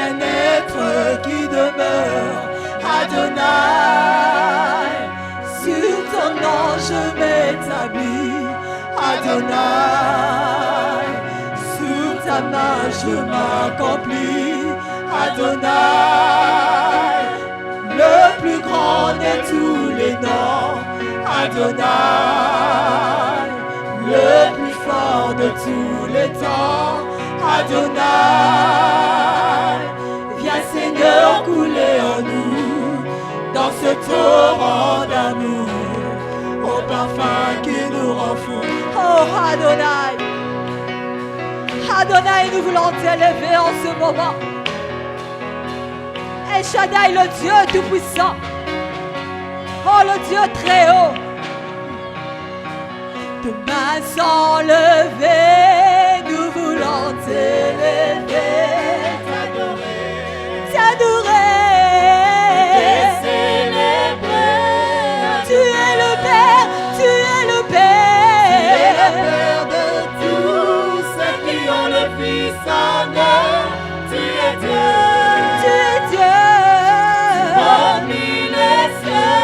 bien-être qui demeure. Adonai, sur ton nom je m'établis. Adonai, sous ta main je m'accomplis. Adonai, le plus grand de tous les noms. Adonai, le plus fort de tous les temps. Adonai, viens Seigneur couler en nous, dans ce torrent d'amour, au parfum qui nous rend fous. Oh Adonai, Adonai, nous voulons t'élever en ce moment. El Shaddai, le Dieu tout-puissant. Oh, le Dieu très haut. De mains sans lever, nous voulons t'élever, t'adorer, et célébrer. Tu es le Père, tu es le Père. Tu es le Père de tous ceux qui ont le Fils en eux. Tu es Dieu. Tu es Dieu. Parmi les cieux,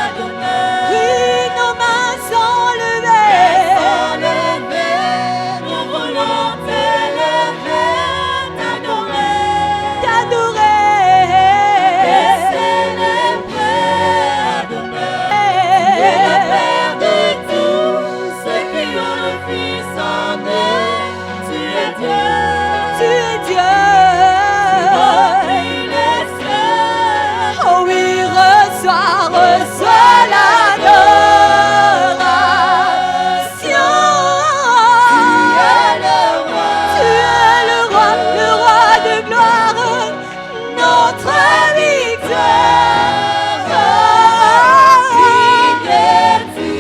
Adonai. Oui, nos mains sont levées. Sans lever, nous voulons t'élever, t'adorer. T'adorer. Et célébrer, Adonai. Tu es le Père de tous ceux qui ont le Fils en eux. Tu es Dieu. Tu es Dieu. Parmi les cieux, Oh oui, reçois l'adoration. tu es le roi. Tu es le roi de gloire, notre victoire. Digne es-tu,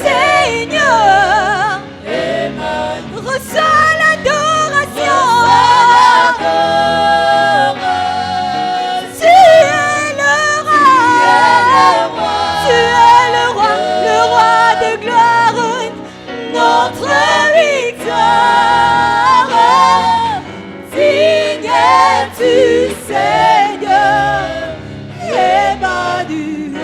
Seigneur, Emmanuel. reçois l'adoration. Tu es le roi. Tu es le roi de gloire, notre victoire. Digne es-tu, Seigneur, Emmanuel,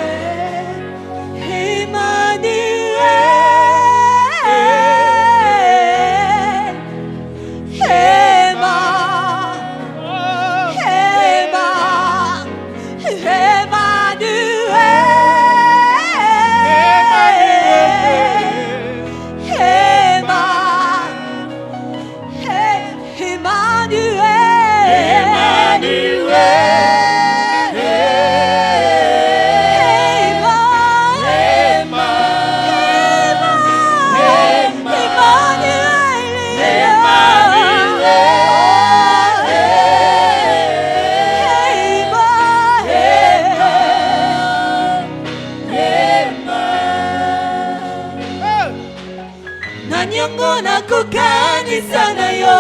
Nanyango nakokanisa na yo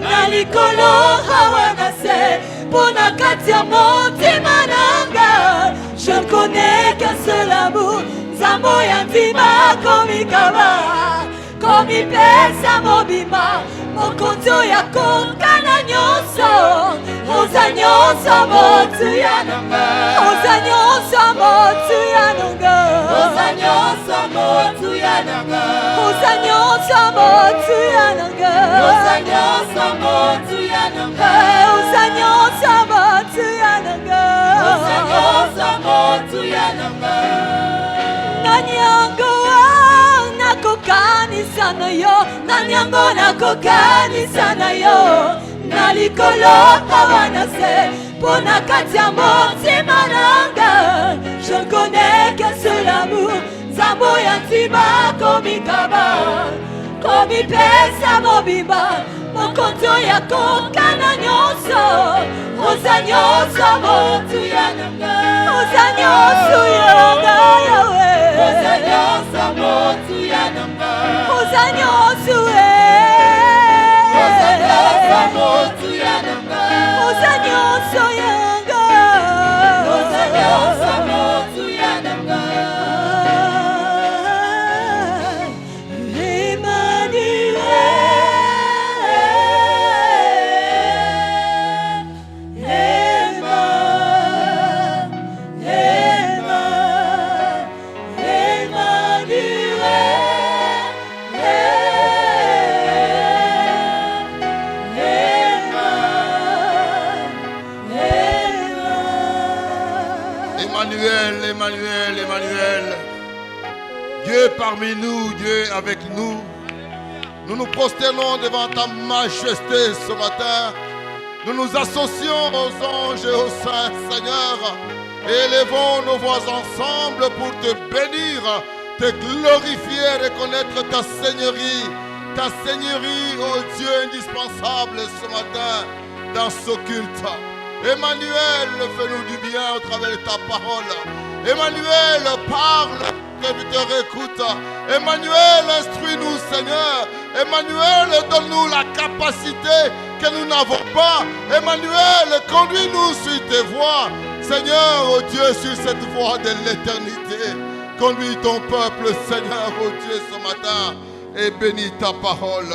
na likolo hawa na se pona kati ya motema nanga. Je ne connais qu'un seul amour, nzambo ya nzima komikaba komipesa mobima mokonzi oyo akokana nyonso. Oza nyonso motuya nanga, oza nyonso motuya nanga, Oza nyonso motuya nanga. oza nyonso motuya nanga, Oza nyonso motuya nanga. oza nyonso motuya nanga. Oza nyonso motuya nanga. Nanyango nakokanisa na yo, nanyango nakokanisa na yo na likolo kawa na se pona kati ya motema nanga. Je ne connais qu'un seul amour, nzambo ya ntima komikaba komipesa mobimba mokonzi oyo akokana nyonso. Oza nyonso motuya nanga, oza nyonso yanga yawe, Oza nyonso motuya nanga. oza nyonso Oza nyonso motuya nanga. oza nyonso yanga, Oza nyonso motuya nanga. Emmanuel, Emmanuel, Emmanuel, Emmanuel. Dieu parmi nous, Dieu avec nous. Nous nous prosternons devant ta majesté ce matin. Nous nous associons aux anges et aux saints, Seigneur, et élevons nos voix ensemble pour te bénir, te glorifier, reconnaître ta seigneurie, ô Dieu indispensable ce matin dans ce culte. Emmanuel, fais-nous du bien au travers de ta parole. Emmanuel, parle, serviteur écoute. Emmanuel, instruis-nous, Seigneur. Emmanuel, donne-nous la capacité que nous n'avons pas. Emmanuel, conduis-nous sur tes voies. Seigneur, oh Dieu, sur cette voie de l'éternité. Conduis ton peuple, Seigneur, oh Dieu, ce matin. Et bénis ta parole.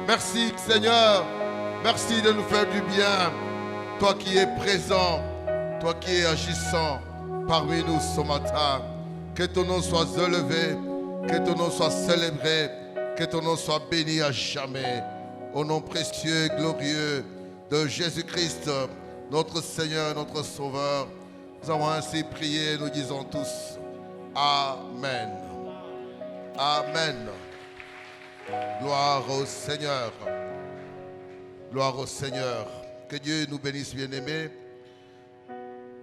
Merci, Seigneur. Merci de nous faire du bien. Toi qui es présent, toi qui es agissant parmi nous ce matin. Que ton nom soit élevé, que ton nom soit célébré, que ton nom soit béni à jamais. Au nom précieux et glorieux de Jésus-Christ, notre Seigneur, notre Sauveur, nous avons ainsi prié, nous disons tous Amen. Amen. Gloire au Seigneur. Gloire au Seigneur. Que Dieu nous bénisse, bien-aimés.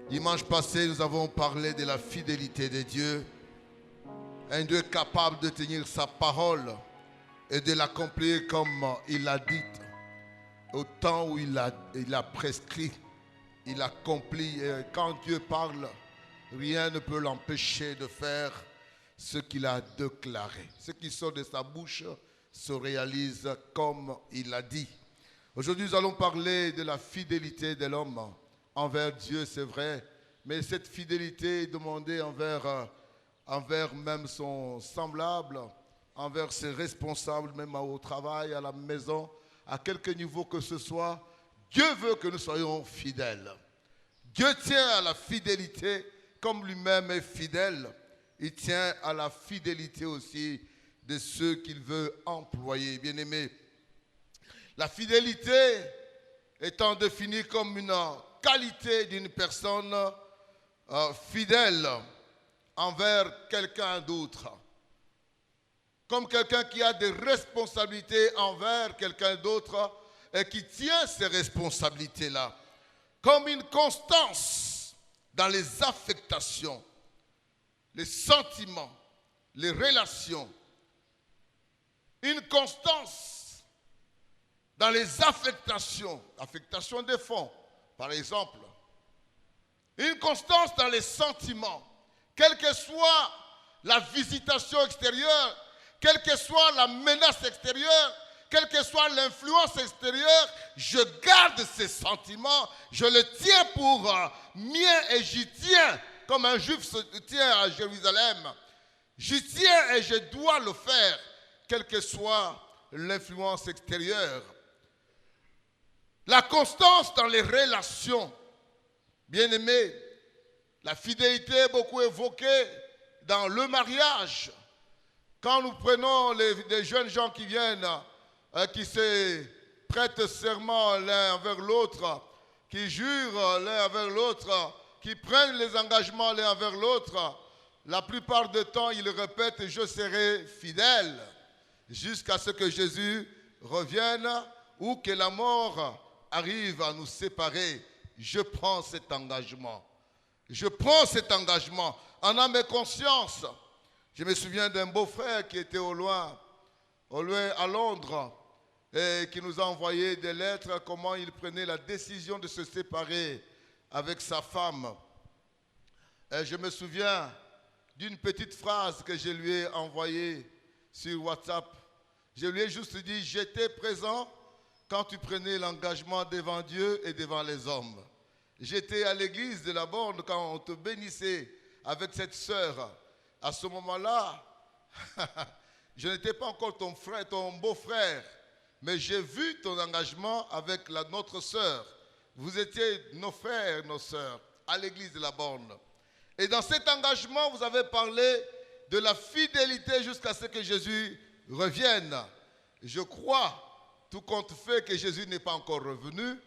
Dimanche passé, nous avons parlé de la fidélité de Dieu. Un Dieu capable de tenir sa parole et de l'accomplir comme il l'a dit. Au temps où il a prescrit, il accomplit. Et quand Dieu parle, rien ne peut l'empêcher de faire ce qu'il a déclaré. Ce qui sort de sa bouche se réalise comme il l'a dit. Aujourd'hui, nous allons parler de la fidélité de l'homme envers Dieu, c'est vrai, mais cette fidélité est demandée envers même son semblable, envers ses responsables, même au travail, à la maison, à quelque niveau que ce soit. Dieu veut que nous soyons fidèles. Dieu tient à la fidélité comme lui-même est fidèle. Il tient à la fidélité aussi de ceux qu'il veut employer. Bien-aimés, la fidélité étant définie comme une qualité d'une personne fidèle envers quelqu'un d'autre. Comme quelqu'un qui a des responsabilités envers quelqu'un d'autre et qui tient ces responsabilités-là. Comme une constance dans les affectations, les sentiments, les relations. Une constance dans les affectations des fonds, par exemple. Une constance dans les sentiments, quelle que soit la visitation extérieure, quelle que soit la menace extérieure, quelle que soit l'influence extérieure, je garde ces sentiments, je les tiens pour mien et j'y tiens, comme un juif se tient à Jérusalem. J'y tiens et je dois le faire, quelle que soit l'influence extérieure. La constance dans les relations. Bien-aimés, la fidélité est beaucoup évoquée dans le mariage. Quand nous prenons des jeunes gens qui viennent, qui se prêtent serment l'un envers l'autre, qui jurent l'un envers l'autre, qui prennent les engagements l'un envers l'autre, la plupart du temps, ils répètent « je serai fidèle » jusqu'à ce que Jésus revienne ou que la mort arrive à nous séparer. Je prends cet engagement. Je prends cet engagement en âme et conscience. Je me souviens d'un beau-frère qui était au loin à Londres et qui nous a envoyé des lettres comment il prenait la décision de se séparer avec sa femme. Et je me souviens d'une petite phrase que je lui ai envoyée sur WhatsApp. Je lui ai juste dit « j'étais présent quand tu prenais l'engagement devant Dieu et devant les hommes. J'étais à l'église de la Borne quand on te bénissait avec cette sœur. À ce moment-là, je n'étais pas encore ton frère, ton beau-frère, mais j'ai vu ton engagement avec notre sœur. Vous étiez nos frères, nos sœurs, à l'église de la Borne. Et dans cet engagement, vous avez parlé de la fidélité jusqu'à ce que Jésus revienne. Je crois, tout compte fait, que Jésus n'est pas encore revenu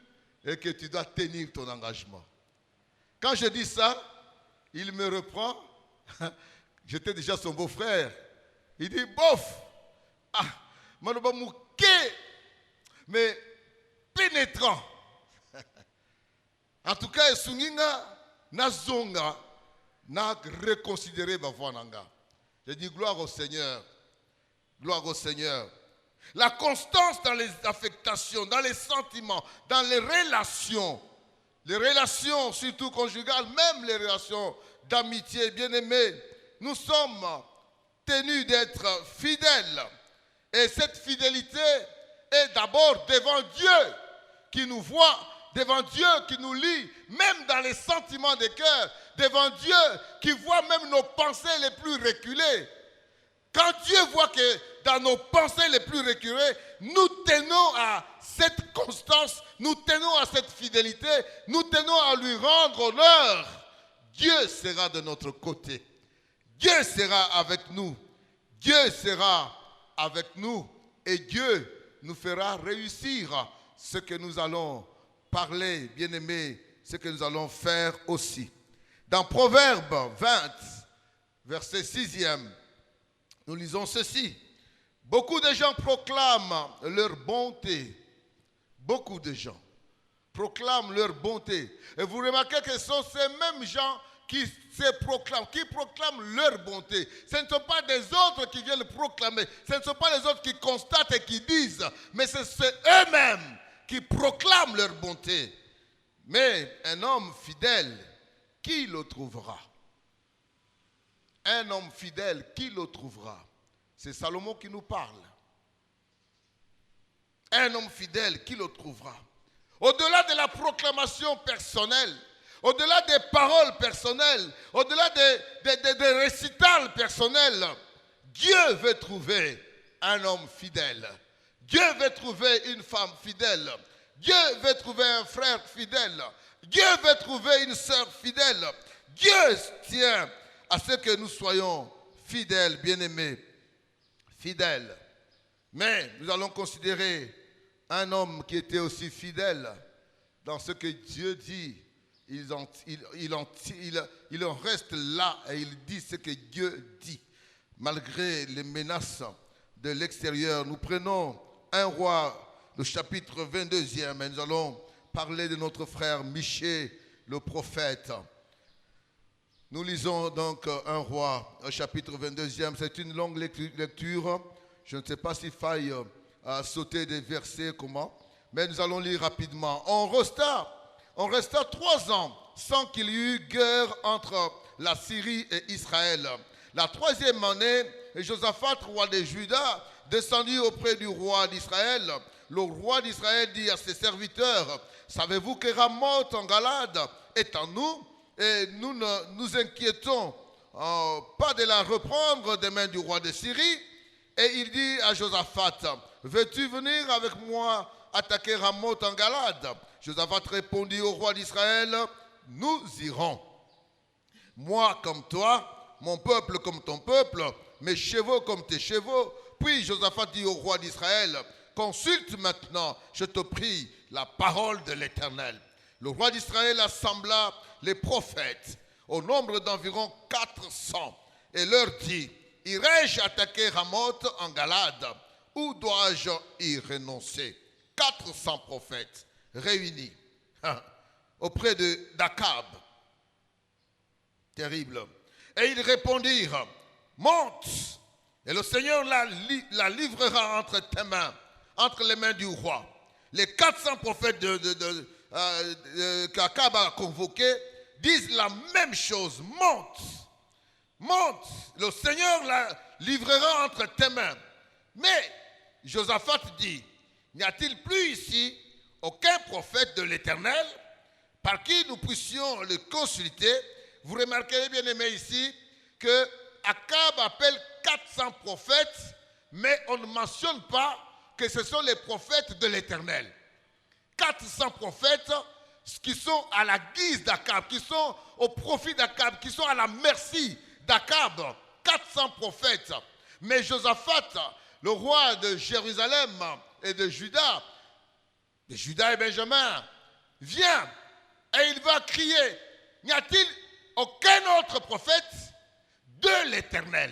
et que tu dois tenir ton engagement. Quand je dis ça, il me reprend. J'étais déjà son beau-frère. Il dit, bof, ah, manoba mouké, mais pénétrant. En tout cas, Sunginga, Nazonga, n'a reconsidéré Bavananga. Je dis gloire au Seigneur. Gloire au Seigneur. La constance dans les affectations, dans les sentiments, dans les relations surtout conjugales, même les relations d'amitié, bien-aimés, nous sommes tenus d'être fidèles. Et cette fidélité est d'abord devant Dieu qui nous voit, devant Dieu qui nous lit, même dans les sentiments des cœurs, devant Dieu qui voit même nos pensées les plus reculées. Quand Dieu voit que dans nos pensées les plus reculées, nous tenons à cette constance, nous tenons à cette fidélité, nous tenons à lui rendre honneur, Dieu sera de notre côté. Dieu sera avec nous. Dieu sera avec nous et Dieu nous fera réussir ce que nous allons parler, bien-aimés, ce que nous allons faire aussi. Dans Proverbe 20, verset 6e, nous lisons ceci. Beaucoup de gens proclament leur bonté. Beaucoup de gens proclament leur bonté. Et vous remarquez que ce sont ces mêmes gens qui proclament leur bonté. Ce ne sont pas des autres qui viennent proclamer. Ce ne sont pas les autres qui constatent et qui disent. Mais c'est eux-mêmes qui proclament leur bonté. Mais un homme fidèle, qui le trouvera? Un homme fidèle, qui le trouvera? C'est Salomon qui nous parle. Un homme fidèle, qui le trouvera? Au-delà de la proclamation personnelle, au-delà des paroles personnelles, au-delà des récitals personnels, Dieu veut trouver un homme fidèle. Dieu veut trouver une femme fidèle. Dieu veut trouver un frère fidèle. Dieu veut trouver une sœur fidèle. Dieu tient à ce que nous soyons fidèles, bien-aimés. Fidèles. Mais nous allons considérer un homme qui était aussi fidèle dans ce que Dieu dit. Il en reste là et il dit ce que Dieu dit. Malgré les menaces de l'extérieur, nous prenons 1 Roi, le chapitre 22e, et nous allons parler de notre frère Michée, le prophète. Nous lisons donc 1 Roi, chapitre 22e. C'est une longue lecture. Je ne sais pas s'il faille sauter des versets, comment, mais nous allons lire rapidement. On resta 3 ans sans qu'il y eut guerre entre la Syrie et Israël. La 3e année, Josaphat, roi de Juda, descendit auprès du roi d'Israël. Le roi d'Israël dit à ses serviteurs, « Savez-vous que Ramoth en Galade est en nous et nous ne nous inquiétons pas de la reprendre des mains du roi de Syrie ?» Et il dit à Josaphat, « Veux-tu venir avec moi attaquer Ramoth en Galade ?» Josaphat répondit au roi d'Israël, « Nous irons. Moi comme toi, mon peuple comme ton peuple, mes chevaux comme tes chevaux. » Puis Josaphat dit au roi d'Israël, « Consulte maintenant, je te prie, la parole de l'Éternel. » Le roi d'Israël assembla les prophètes au nombre d'environ 400 et leur dit, « Irai-je attaquer Ramoth en Galade ou dois-je y renoncer ?» 400 prophètes réunis auprès d'Akab. Terrible. Et ils répondirent, « Monte, et le Seigneur la livrera entre tes mains, entre les mains du roi. » Les 400 prophètes qu'Akab a convoqués disent la même chose. « Monte, monte, le Seigneur la livrera entre tes mains. » Mais Josaphat dit, « N'y a-t-il plus ici aucun prophète de l'Éternel par qui nous puissions le consulter? » Vous remarquerez bien aimé ici que Akab appelle 400 prophètes, mais on ne mentionne pas que ce sont les prophètes de l'Éternel. 400 prophètes qui sont à la guise d'Akab, qui sont au profit d'Akab, qui sont à la merci d'Akab. 400 prophètes. Mais Josaphat, le roi de Jérusalem et de Juda et Benjamin, vient et il va crier, n'y a-t-il aucun autre prophète de l'Éternel.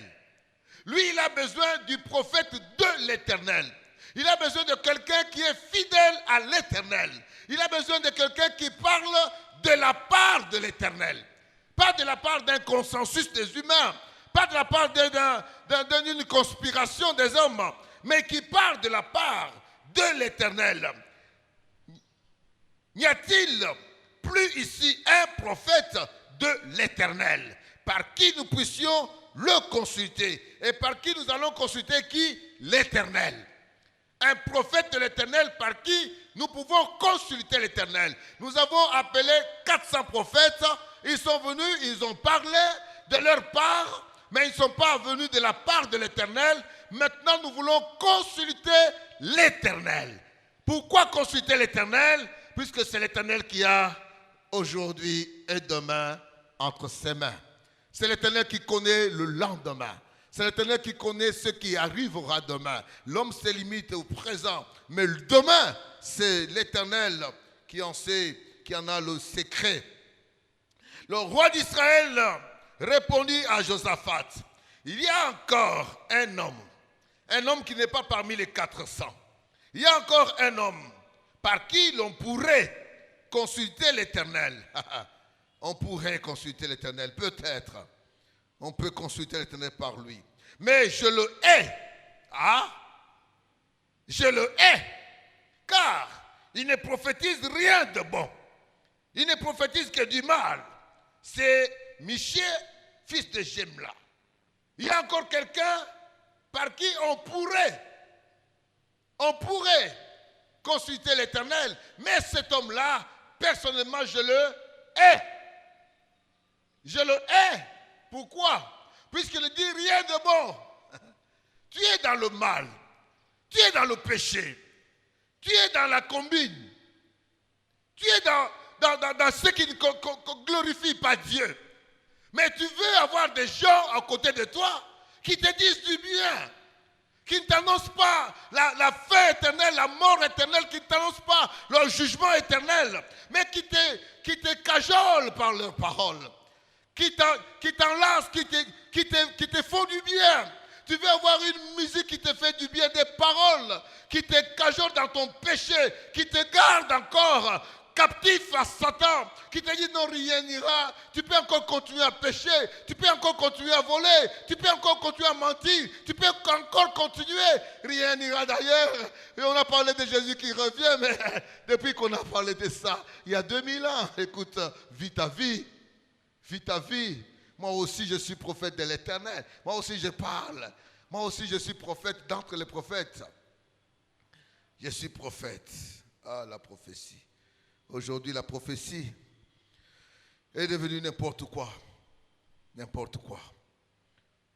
Lui, il a besoin du prophète de l'Éternel. Il a besoin de quelqu'un qui est fidèle à l'Éternel. Il a besoin de quelqu'un qui parle de la part de l'Éternel. Pas de la part d'un consensus des humains, pas de la part d'une conspiration des hommes, mais qui parle de la part de l'Éternel. N'y a-t-il plus ici un prophète de l'Éternel par qui nous puissions le consulter? Et par qui nous allons consulter qui? L'Éternel. Un prophète de l'Éternel par qui nous pouvons consulter l'Éternel. Nous avons appelé 400 prophètes. Ils sont venus, ils ont parlé de leur part, mais ils ne sont pas venus de la part de l'Éternel. Maintenant, nous voulons consulter l'Éternel. Pourquoi consulter l'Éternel? Puisque c'est l'Éternel qui a aujourd'hui et demain entre ses mains. C'est l'Éternel qui connaît le lendemain. C'est l'Éternel qui connaît ce qui arrivera demain. L'homme se limite au présent, mais le demain, c'est l'Éternel qui en sait, qui en a le secret. Le roi d'Israël répondit à Josaphat, il y a encore un homme qui n'est pas parmi les 400. Il y a encore un homme par qui l'on pourrait consulter l'Éternel. On pourrait consulter l'Éternel, peut-être. On peut consulter l'Éternel par lui. Mais je le hais. Ah, je le hais. Car il ne prophétise rien de bon. Il ne prophétise que du mal. C'est Michée, fils de Jemla. Il y a encore quelqu'un par qui on pourrait consulter l'Éternel. Mais cet homme-là, personnellement, je le hais. Je le hais. Pourquoi? Puisqu'il ne dit rien de bon. Tu es dans le mal. Tu es dans le péché. Tu es dans la combine. Tu es dans ce qui ne glorifie pas Dieu. Mais tu veux avoir des gens à côté de toi qui te disent du bien, qui ne t'annoncent pas la fin éternelle, la mort éternelle, qui ne t'annoncent pas le jugement éternel, mais qui te cajolent par leurs paroles, qui t'enlacent, qui te font du bien. Tu veux avoir une musique qui te fait du bien, des paroles qui te cajolent dans ton péché, qui te gardent encore captif à Satan, qui te dit non, rien n'ira, tu peux encore continuer à pécher, tu peux encore continuer à voler, tu peux encore continuer à mentir, tu peux encore continuer, rien n'ira d'ailleurs. Et on a parlé de Jésus qui revient, mais depuis qu'on a parlé de ça, il y a 2000 ans, écoute, vis ta vie, vis ta vie. Moi aussi je suis prophète de l'Éternel, moi aussi je parle, moi aussi je suis prophète d'entre les prophètes. Je suis prophète. Ah, la prophétie. Aujourd'hui, la prophétie est devenue n'importe quoi. N'importe quoi.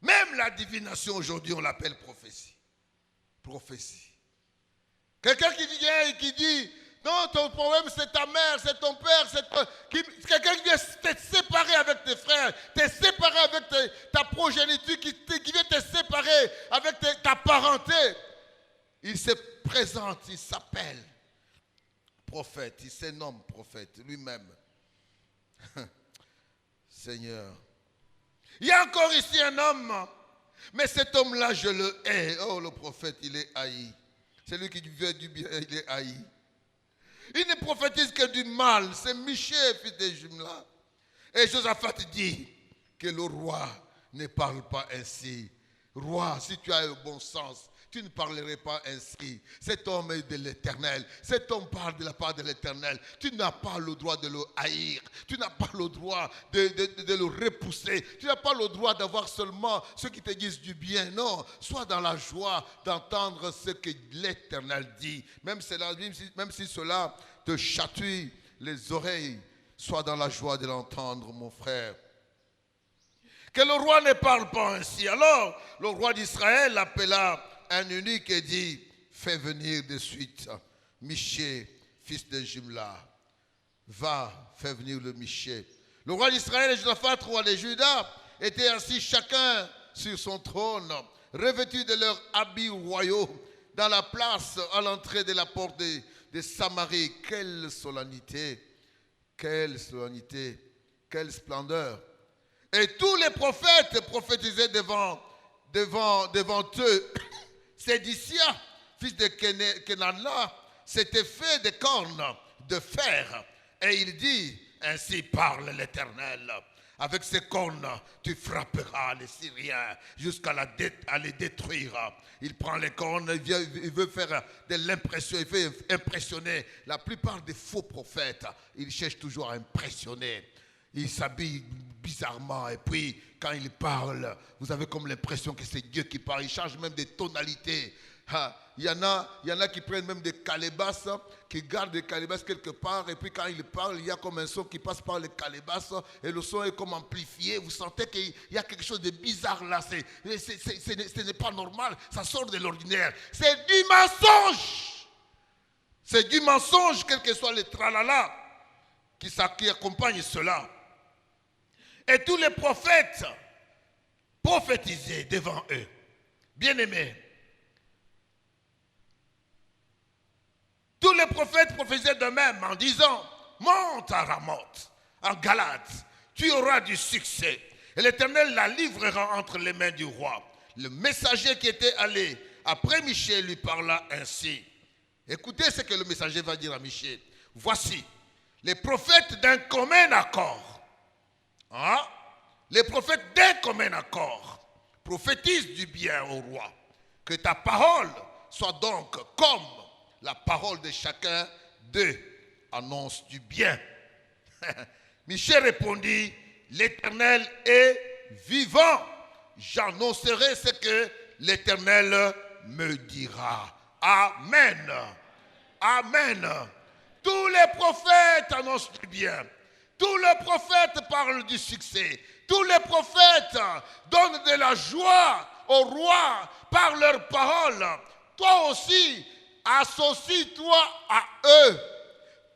Même la divination, aujourd'hui, on l'appelle prophétie. Prophétie. Quelqu'un qui vient et qui dit, non, ton problème, c'est ta mère, c'est ton père, quelqu'un qui vient te séparer avec tes frères, te séparer avec ta progéniture, qui vient te séparer avec ta parenté. Il se présente, il s'appelle prophète, il se nomme prophète lui-même. Seigneur. Il y a encore ici un homme, mais cet homme-là, je le hais. Oh, le prophète, il est haï. Celui qui veut du bien, il est haï. Il ne prophétise que du mal. C'est Michée, fils de Jimla. Et Josaphat dit que le roi ne parle pas ainsi. Roi, si tu as le bon sens, tu ne parlerais pas ainsi. Cet homme est de l'Éternel. Cet homme parle de la part de l'Éternel. Tu n'as pas le droit de le haïr. Tu n'as pas le droit de le repousser. Tu n'as pas le droit d'avoir seulement ceux qui te disent du bien. Non, sois dans la joie d'entendre ce que l'Éternel dit. Même si cela te chatouille les oreilles, sois dans la joie de l'entendre, mon frère. Que le roi ne parle pas ainsi. Alors, le roi d'Israël appela un eunuque et dit, fais venir de suite Michée, fils de Jimla. Va, fais venir le Michée. Le roi d'Israël et Josaphat, roi de Juda, étaient assis chacun sur son trône, revêtus de leurs habits royaux, dans la place à l'entrée de la porte de Samarie. Quelle solennité, quelle splendeur. Et tous les prophètes prophétisaient devant eux. Sédécia, fils de Kenana, s'était fait des cornes de fer. Et il dit, ainsi parle l'Éternel. Avec ces cornes, tu frapperas les Syriens jusqu'à les détruire. Il prend les cornes, il veut faire de l'impression, il veut impressionner. La plupart des faux prophètes, ils cherchent toujours à impressionner. Ils s'habillent bizarrement et puis quand ils parlent, vous avez comme l'impression que c'est Dieu qui parle. Ils changent même des tonalités. Il y en a qui prennent même des calébasses, qui gardent des calébasses quelque part, et puis quand ils parlent, il y a comme un son qui passe par les calébasses, et le son est comme amplifié. Vous sentez qu'il y a quelque chose de bizarre là. Ce n'est pas normal, ça sort de l'ordinaire. C'est du mensonge. C'est du mensonge, quel que soit le tralala qui accompagne cela. Et tous les prophètes prophétisaient devant eux. Bien-aimés, tous les prophètes prophétisaient d'eux-mêmes en disant, monte à Ramoth, en Galate, tu auras du succès. Et l'Éternel la livrera entre les mains du roi. Le messager qui était allé après Michée lui parla ainsi. Écoutez ce que le messager va dire à Michée. Voici, les prophètes d'un commun accord. Les prophètes d'un commun accord prophétisent du bien au roi. Que ta parole soit donc comme la parole de chacun d'eux annonce du bien. Michée répondit, l'Éternel est vivant. J'annoncerai ce que l'Éternel me dira. Amen. Amen. Tous les prophètes annoncent du bien. Tous les prophètes parlent du succès. Tous les prophètes donnent de la joie au roi par leurs paroles. Toi aussi, associe-toi à eux.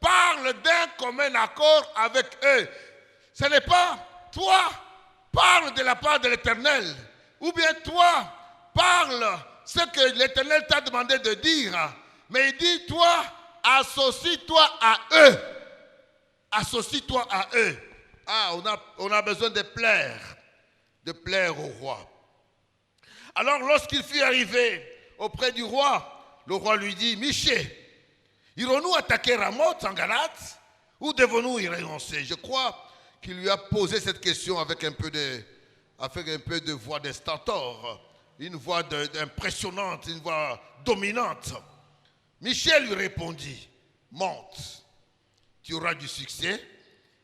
Parle d'un commun accord avec eux. Ce n'est pas toi, parle de la part de l'Éternel. Ou bien toi, parle ce que l'Éternel t'a demandé de dire. Mais il dit, toi, associe-toi à eux. Associe-toi à eux. On a besoin de plaire au roi. Alors lorsqu'il fut arrivé auprès du roi, le roi lui dit, Michée, irons-nous attaquer Ramoth en Galate ou devons-nous y renoncer? Je crois qu'il lui a posé cette question avec un peu de voix de stentor, une voix impressionnante, une voix dominante. Michée lui répondit, monte. Tu auras du succès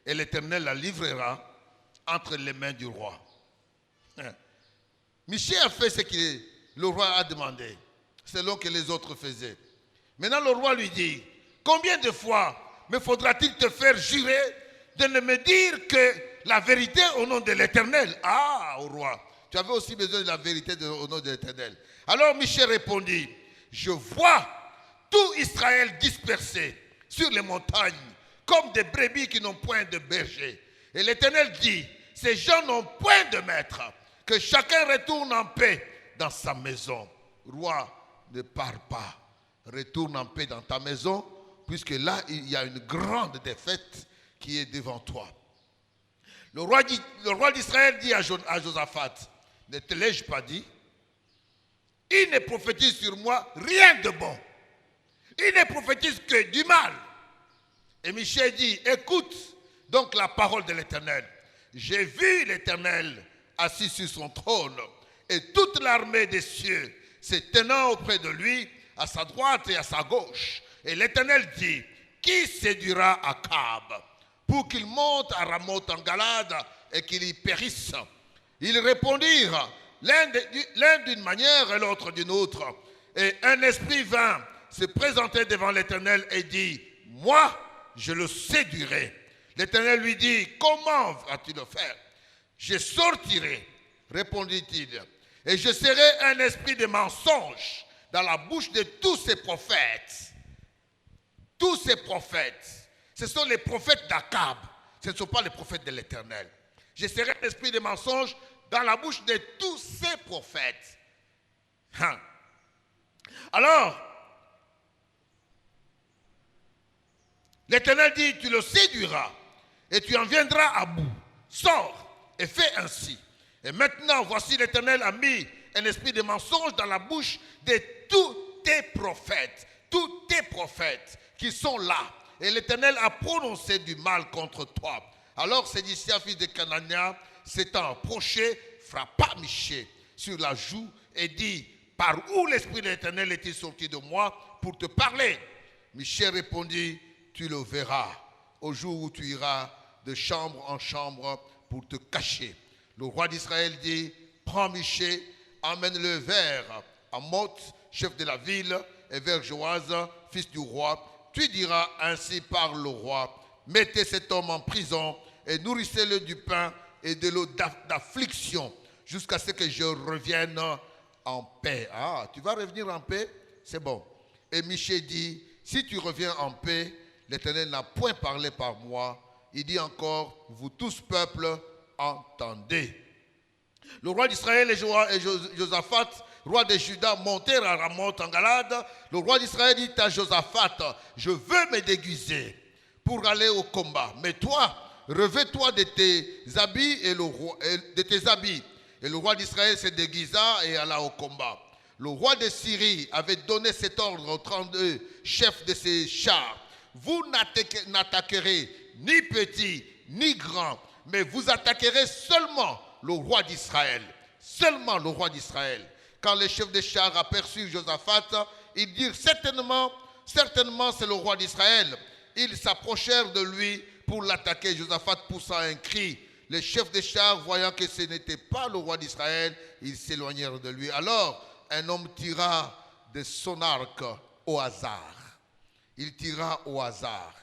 et l'Éternel la livrera entre les mains du roi. Michée a fait ce que le roi a demandé, selon que les autres faisaient. Maintenant le roi lui dit, combien de fois me faudra-t-il te faire jurer de ne me dire que la vérité au nom de l'Éternel? Au roi, tu avais aussi besoin de la vérité au nom de l'Éternel. Alors Michée répondit, je vois tout Israël dispersé sur les montagnes, comme des brebis qui n'ont point de berger. Et l'Éternel dit, ces gens n'ont point de maître, que chacun retourne en paix dans sa maison. Roi, ne pars pas, retourne en paix dans ta maison, puisque là, il y a une grande défaite qui est devant toi. Le roi d'Israël dit à Josaphat, ne te l'ai-je pas dit? Il ne prophétise sur moi rien de bon. Il ne prophétise que du mal. Et Michée dit, écoute donc la parole de l'Éternel. J'ai vu l'Éternel assis sur son trône et toute l'armée des cieux se tenant auprès de lui à sa droite et à sa gauche. Et l'Éternel dit, qui séduira Akab pour qu'il monte à Ramoth en Galade et qu'il y périsse? Ils répondirent, l'un d'une manière et l'autre d'une autre. Et un esprit vint se présenter devant l'Éternel et dit, moi, je le séduirai. L'Éternel lui dit, comment vas-tu le faire? Je sortirai, répondit-il, et je serai un esprit de mensonge dans la bouche de tous ces prophètes. Tous ces prophètes, ce sont les prophètes d'Akab, ce ne sont pas les prophètes de l'Éternel. Je serai un esprit de mensonge dans la bouche de tous ces prophètes. Alors, l'Éternel dit, tu le séduiras et tu en viendras à bout. Sors et fais ainsi. Et maintenant, voici l'Éternel a mis un esprit de mensonge dans la bouche de tous tes prophètes qui sont là. Et l'Éternel a prononcé du mal contre toi. Alors Sédécia, fils de Canania, s'étant approché, frappa Michée sur la joue et dit, par où l'Esprit de l'Éternel est-il sorti de moi pour te parler? Michée répondit, tu le verras au jour où tu iras de chambre en chambre pour te cacher. Le roi d'Israël dit, prends Michée, emmène-le vers Amoth, chef de la ville, et vers Joas, fils du roi. Tu diras, ainsi parle le roi, mettez cet homme en prison et nourrissez-le du pain et de l'eau d'affliction jusqu'à ce que je revienne en paix. Ah, tu vas revenir en paix? C'est bon. Et Michée dit, si tu reviens en paix, l'Éternel n'a point parlé par moi. Il dit encore, vous tous peuples, entendez. Le roi d'Israël et Josaphat, roi de Juda, montèrent à Ramoth en Galade. Le roi d'Israël dit à Josaphat, je veux me déguiser pour aller au combat. Mais toi, revêt-toi de tes habits et le roi d'Israël se déguisa et alla au combat. Le roi de Syrie avait donné cet ordre aux 32 chefs de ses chars. Vous n'attaquerez ni petit ni grand, mais vous attaquerez seulement le roi d'Israël. Seulement le roi d'Israël. Quand les chefs des chars aperçurent Josaphat, ils dirent certainement c'est le roi d'Israël. Ils s'approchèrent de lui pour l'attaquer. Josaphat poussa un cri. Les chefs des chars, voyant que ce n'était pas le roi d'Israël, ils s'éloignèrent de lui. Alors, un homme tira de son arc au hasard. Il tira au hasard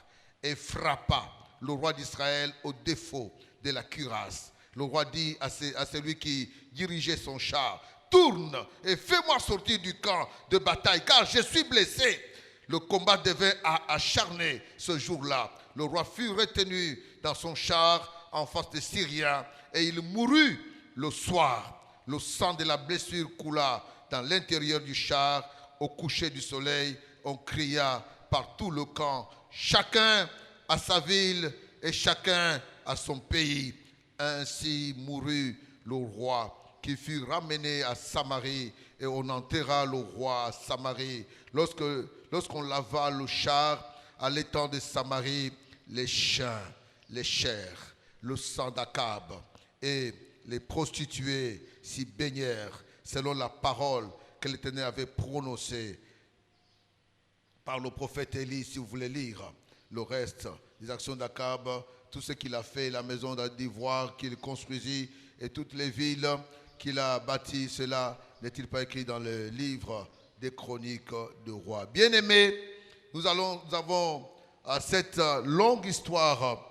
et frappa le roi d'Israël au défaut de la cuirasse. Le roi dit à celui qui dirigeait son char, tourne et fais-moi sortir du camp de bataille, car je suis blessé. Le combat devait acharner ce jour-là. Le roi fut retenu dans son char en face des Syriens et il mourut le soir. Le sang de la blessure coula dans l'intérieur du char. Au coucher du soleil, on cria par tout le camp, chacun à sa ville et chacun à son pays. Ainsi mourut le roi, qui fut ramené à Samarie, et on enterra le roi à Samarie. Lorsqu'on lava le char à l'étang de Samarie, les chiens, les chairs, le sang d'Akab et les prostituées s'y baignèrent, selon la parole que l'Éternel avait prononcée par le prophète Élie. Si vous voulez lire le reste des actions d'Akab, tout ce qu'il a fait, la maison d'ivoire qu'il construisit et toutes les villes qu'il a bâties, cela n'est-il pas écrit dans le livre des chroniques de rois? Bien-aimés, nous avons cette longue histoire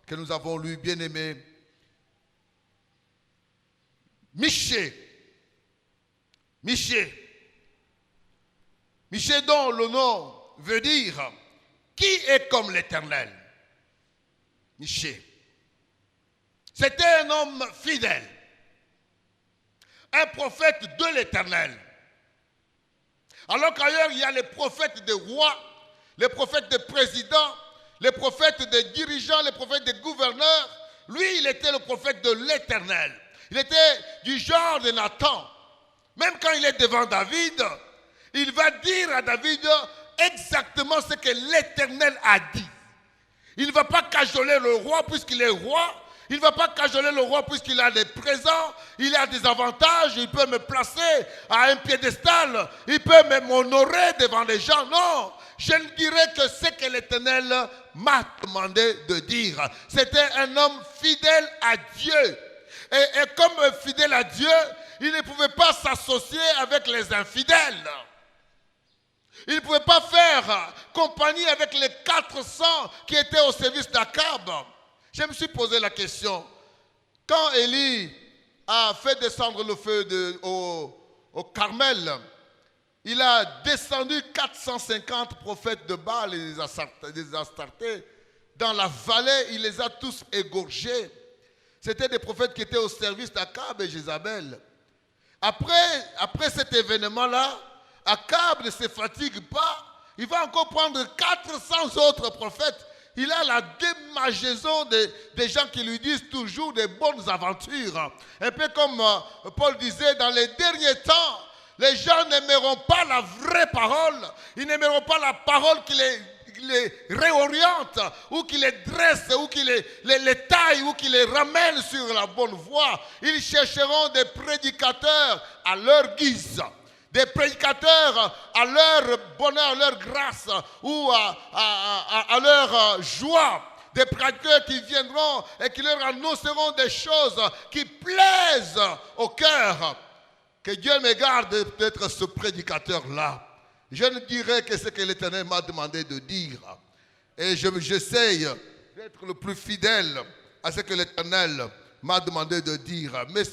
que nous avons lue, bien-aimés. Michée dont le nom veut dire qui est comme l'Éternel. Michée. C'était un homme fidèle, un prophète de l'Éternel. Alors qu'ailleurs, il y a les prophètes de rois, les prophètes de présidents, les prophètes de dirigeants, les prophètes de gouverneurs. Lui, il était le prophète de l'Éternel. Il était du genre de Nathan. Même quand il est devant David, il va dire à David exactement ce que l'Éternel a dit. Il ne va pas cajoler le roi puisqu'il est roi. Il ne va pas cajoler le roi puisqu'il a des présents, il a des avantages, il peut me placer à un piédestal, il peut m'honorer devant les gens. Non, je ne dirai que ce que l'Éternel m'a demandé de dire. C'était un homme fidèle à Dieu. Et comme fidèle à Dieu, il ne pouvait pas s'associer avec les infidèles. Il ne pouvait pas faire compagnie avec les 400 qui étaient au service d'Akab. Je me suis posé la question, quand Élie a fait descendre le feu au Carmel, il a descendu 450 prophètes de Baal et des Astartés. Dans la vallée, il les a tous égorgés. C'était des prophètes qui étaient au service d'Akab et Jézabel. Après cet événement-là, Akab ne se fatigue pas. Il va encore prendre 400 autres prophètes Il a la démangeaison des gens qui lui disent toujours des bonnes aventures. Un peu comme Paul disait, dans les derniers temps, les gens n'aimeront pas la vraie parole. Ils n'aimeront pas la parole qui les réoriente, ou qui les dresse, ou qui les taille, ou qui les ramène sur la bonne voie. Ils chercheront des prédicateurs à leur guise. Des prédicateurs à leur bonheur, à leur grâce ou à leur joie. Des prédicateurs qui viendront et qui leur annonceront des choses qui plaisent au cœur. Que Dieu me garde d'être ce prédicateur-là. Je ne dirai que ce que l'Éternel m'a demandé de dire. Et j'essaye d'être le plus fidèle à ce que l'Éternel m'a demandé de dire. Mes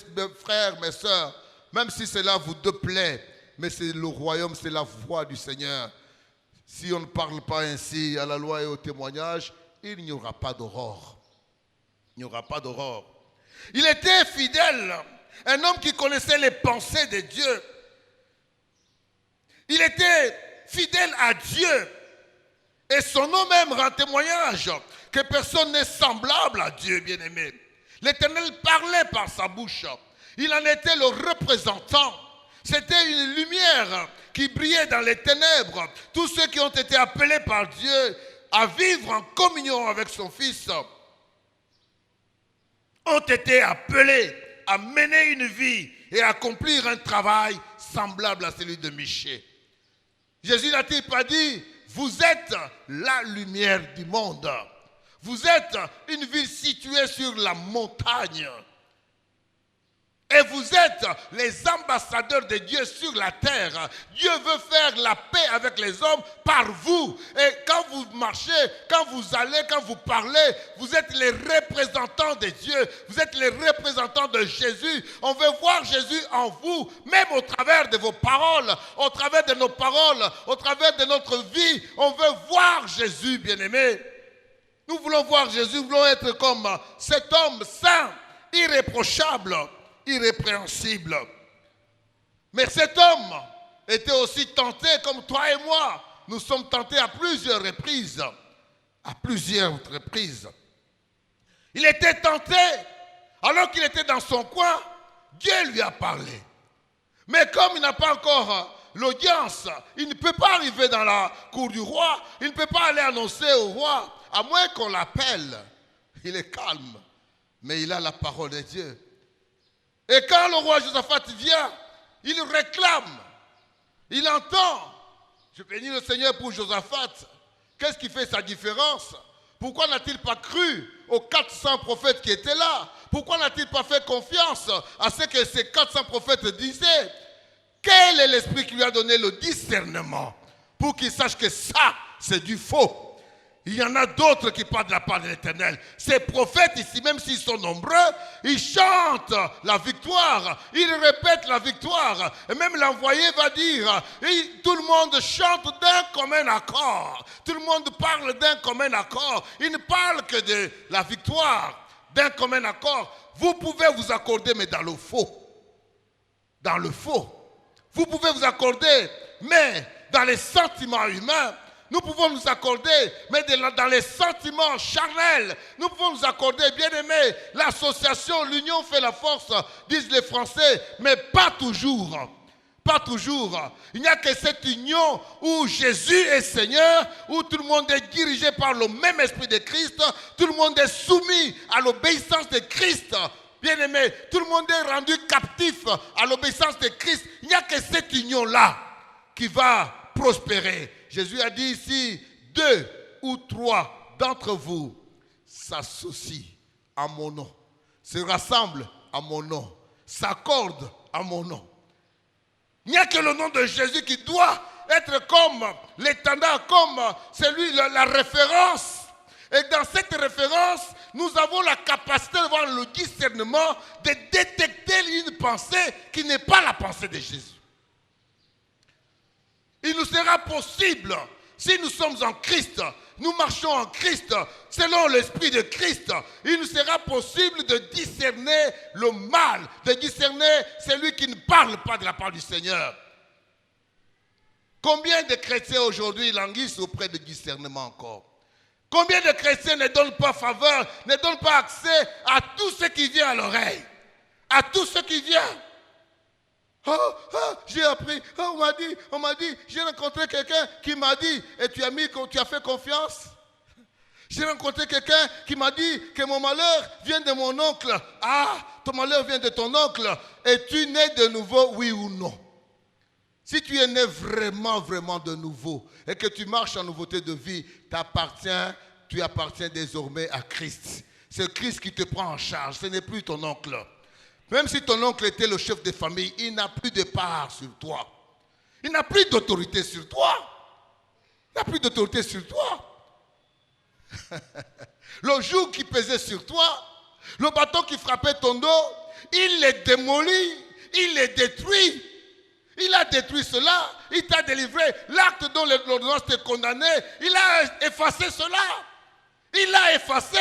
frères, mes sœurs, même si cela vous déplaît, mais c'est le royaume, c'est la voix du Seigneur. Si on ne parle pas ainsi à la loi et au témoignage, il n'y aura pas d'aurore. Il n'y aura pas d'aurore. Il était fidèle, un homme qui connaissait les pensées de Dieu. Il était fidèle à Dieu. Et son nom même rend témoignage que personne n'est semblable à Dieu, bien-aimé. L'Éternel parlait par sa bouche. Il en était le représentant. C'était une lumière qui brillait dans les ténèbres. Tous ceux qui ont été appelés par Dieu à vivre en communion avec son Fils ont été appelés à mener une vie et à accomplir un travail semblable à celui de Michée. Jésus n'a-t-il pas dit, vous êtes la lumière du monde. Vous êtes une ville située sur la montagne. Et vous êtes les ambassadeurs de Dieu sur la terre. Dieu veut faire la paix avec les hommes par vous. Et quand vous marchez, quand vous allez, quand vous parlez, vous êtes les représentants de Dieu. Vous êtes les représentants de Jésus. On veut voir Jésus en vous, même au travers de vos paroles, au travers de nos paroles, au travers de notre vie. On veut voir Jésus, bien-aimé. Nous voulons voir Jésus, nous voulons être comme cet homme saint, irréprochable, irrépréhensible. Mais cet homme était aussi tenté comme toi et moi. Nous sommes tentés à plusieurs reprises. À plusieurs reprises. Il était tenté, alors qu'il était dans son coin, Dieu lui a parlé. Mais comme il n'a pas encore l'audience, il ne peut pas arriver dans la cour du roi, il ne peut pas aller annoncer au roi, à moins qu'on l'appelle. Il est calme, mais il a la parole de Dieu. Et quand le roi Josaphat vient, il réclame, il entend. Je bénis le Seigneur pour Josaphat. Qu'est-ce qui fait sa différence? Pourquoi n'a-t-il pas cru aux 400 prophètes qui étaient là? Pourquoi n'a-t-il pas fait confiance à ce que ces 400 prophètes disaient? Quel est l'esprit qui lui a donné le discernement pour qu'il sache que ça, c'est du faux? Il y en a d'autres qui parlent de la part de l'Éternel. Ces prophètes ici, même s'ils sont nombreux, ils chantent la victoire. Ils répètent la victoire. Et même l'envoyé va dire, et tout le monde chante d'un commun accord. Tout le monde parle d'un commun accord. Ils ne parlent que de la victoire, d'un commun accord. Vous pouvez vous accorder, mais dans le faux. Dans le faux. Vous pouvez vous accorder, mais dans les sentiments humains. Nous pouvons nous accorder, mais dans les sentiments charnels, nous pouvons nous accorder, bien aimé, l'association, l'union fait la force, disent les Français, mais pas toujours. Pas toujours. Il n'y a que cette union où Jésus est Seigneur, où tout le monde est dirigé par le même esprit de Christ, tout le monde est soumis à l'obéissance de Christ. Bien aimé, tout le monde est rendu captif à l'obéissance de Christ. Il n'y a que cette union-là qui va prospérer. Jésus a dit ici, 2 ou 3 d'entre vous s'associent à mon nom, se rassemblent à mon nom, s'accordent à mon nom. Il n'y a que le nom de Jésus qui doit être comme l'étendard, comme celui, la référence. Et dans cette référence, nous avons la capacité d'avoir le discernement, de détecter une pensée qui n'est pas la pensée de Jésus. Il nous sera possible, si nous sommes en Christ, nous marchons en Christ, selon l'esprit de Christ, il nous sera possible de discerner le mal, de discerner celui qui ne parle pas de la part du Seigneur. Combien de chrétiens aujourd'hui languissent auprès de discernement encore? Combien de chrétiens ne donnent pas faveur, ne donnent pas accès à tout ce qui vient à l'oreille, à tout ce qui vient. J'ai appris, on m'a dit, j'ai rencontré quelqu'un qui m'a dit, et tu as fait confiance. J'ai rencontré quelqu'un qui m'a dit que mon malheur vient de mon oncle. Ah, ton malheur vient de ton oncle. Es-tu né de nouveau, oui ou non? Si tu es né vraiment, vraiment de nouveau et que tu marches en nouveauté de vie, tu appartiens désormais à Christ. C'est Christ qui te prend en charge, ce n'est plus ton oncle. Même si ton oncle était le chef de famille, il n'a plus de part sur toi. Il n'a plus d'autorité sur toi. Il n'a plus d'autorité sur toi. Le joug qui pesait sur toi, le bâton qui frappait ton dos, il les démolit, il les détruit. Il a détruit cela, il t'a délivré. L'acte dont l'ordonnance te condamnait, il a effacé cela. Il l'a effacé.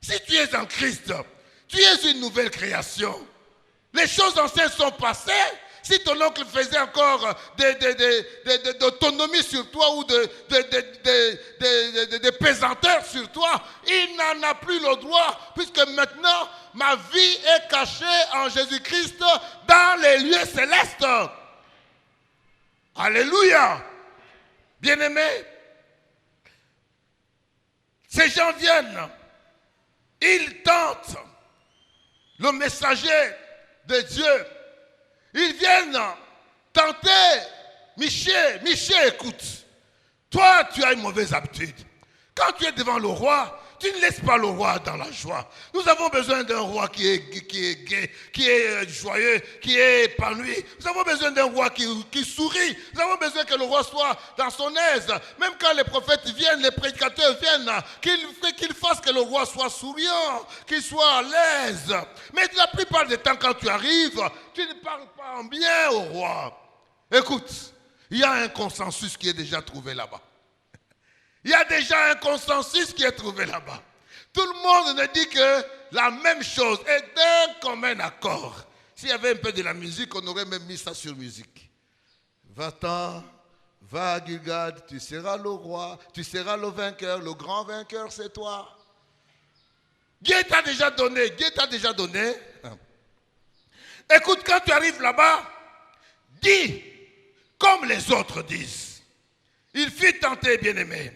Si tu es en Christ, tu es une nouvelle création. Les choses anciennes sont passées. Si ton oncle faisait encore d'autonomie sur toi ou de pesanteur sur toi, il n'en a plus le droit, puisque maintenant, ma vie est cachée en Jésus-Christ dans les lieux célestes. Alléluia. Bien-aimés, ces gens viennent, ils tentent le messager de Dieu. Ils viennent tenter. Michel, écoute. Toi, tu as une mauvaise habitude. Quand tu es devant le roi, tu ne laisses pas le roi dans la joie. Nous avons besoin d'un roi qui est gai, qui est joyeux, qui est épanoui. Nous avons besoin d'un roi qui sourit. Nous avons besoin que le roi soit dans son aise. Même quand les prophètes viennent, les prédicateurs viennent, qu'ils fassent que le roi soit souriant, qu'il soit à l'aise. Mais la plupart des temps, quand tu arrives, tu ne parles pas en bien au roi. Écoute, il y a un consensus qui est déjà trouvé là-bas. Il y a déjà un consensus qui est trouvé là-bas. Tout le monde ne dit que la même chose et d'un commun accord. S'il y avait un peu de la musique, on aurait même mis ça sur musique. Va-t'en, va à Gilgad, tu seras le roi, tu seras le vainqueur, le grand vainqueur c'est toi. Dieu t'a déjà donné, Écoute, quand tu arrives là-bas, dis comme les autres disent. Il fut tenté, bien-aimé.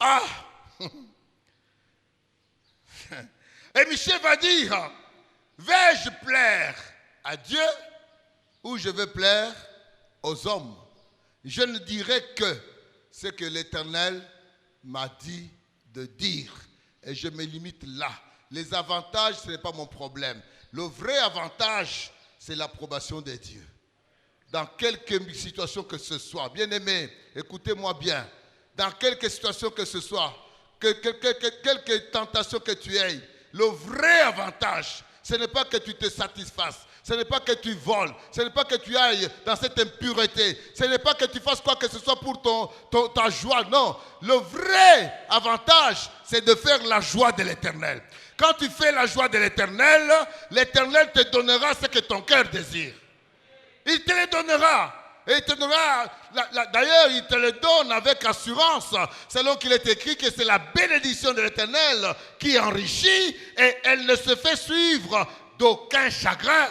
Ah! Et Michel va dire, vais-je plaire à Dieu ou je vais plaire aux hommes? Je ne dirai que ce que l'Éternel m'a dit de dire. Et je me limite là. Les avantages, ce n'est pas mon problème. Le vrai avantage, c'est l'approbation de Dieu. Dans quelque situation que ce soit, bien-aimé, écoutez-moi bien. Dans quelque situation que ce soit, quelque tentation que tu aies, le vrai avantage, ce n'est pas que tu te satisfasses, ce n'est pas que tu voles, ce n'est pas que tu ailles dans cette impureté, ce n'est pas que tu fasses quoi que ce soit pour ta joie, non. Le vrai avantage, c'est de faire la joie de l'Éternel. Quand tu fais la joie de l'Éternel, l'Éternel te donnera ce que ton cœur désire. Il te le donnera. Et il te donnera, d'ailleurs, il te le donne avec assurance, selon qu'il est écrit que c'est la bénédiction de l'Éternel qui enrichit et elle ne se fait suivre d'aucun chagrin.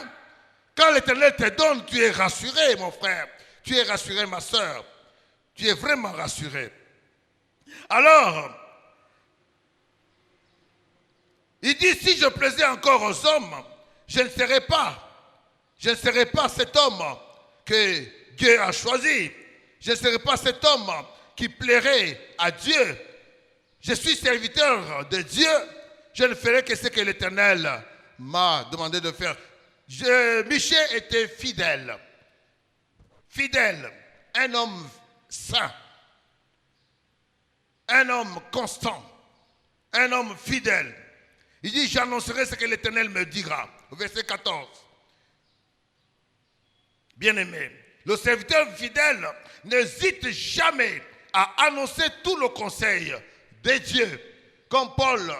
Quand l'Éternel te donne, tu es rassuré, mon frère. Tu es rassuré, ma soeur. Tu es vraiment rassuré. Alors, il dit, si je plaisais encore aux hommes, je ne serais pas cet homme que Dieu a choisi. Je ne serai pas cet homme qui plairait à Dieu. Je suis serviteur de Dieu. Je ne ferai que ce que l'Éternel m'a demandé de faire. Michel était fidèle. Fidèle. Un homme saint. Un homme constant. Un homme fidèle. Il dit, j'annoncerai ce que l'Éternel me dira. Au verset 14. Bien-aimé. Le serviteur fidèle n'hésite jamais à annoncer tout le conseil de Dieu. Comme Paul